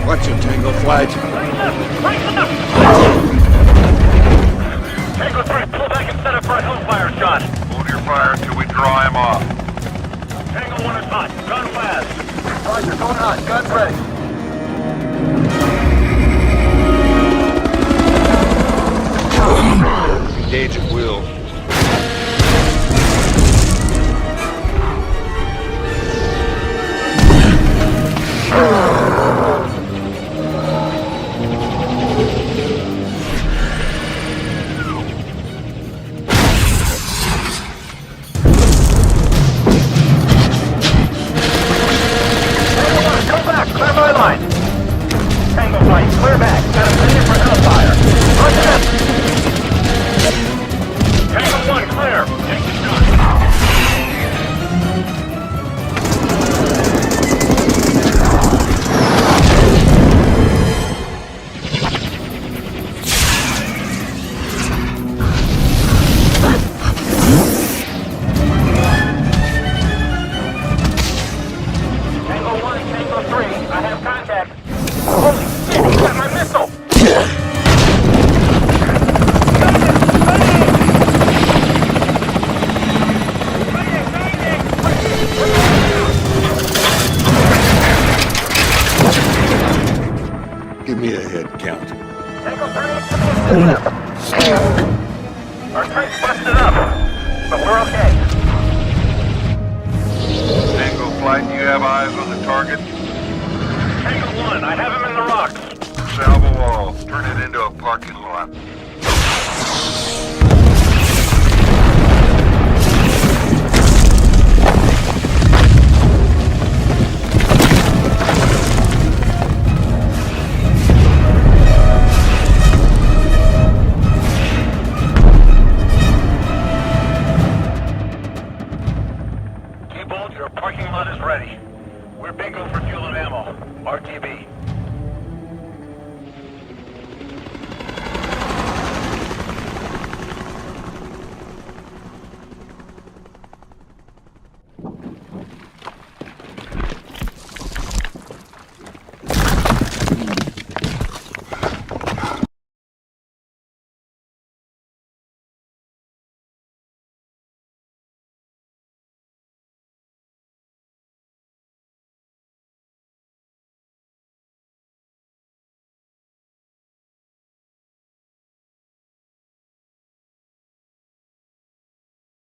Watch it, Tango Flight. Tango 3, pull back and set up for a hellfire shot. Hold your fire until we draw him off. Tango 1 is hot. Gun fast. Roger, going hot. Guns ready. Engage at will. Come back. Clear my line. Tango Flight, clear back. Got a minute for hellfire. Roger that. Tango 1, clear. Take the shot. Tango 1, Tango 3, I have contact. Holy shit, he got my missile! Give me a head count. Tango 3, give me a system. Our train's busted up, but we're okay. Tango Flight, do you have eyes on the target? Tango 1, I have him in the rocks. Salvo all. Turn it into a parking lot. T-Bolt, your parking lot is ready. We're bingo for fuel and ammo. RTB.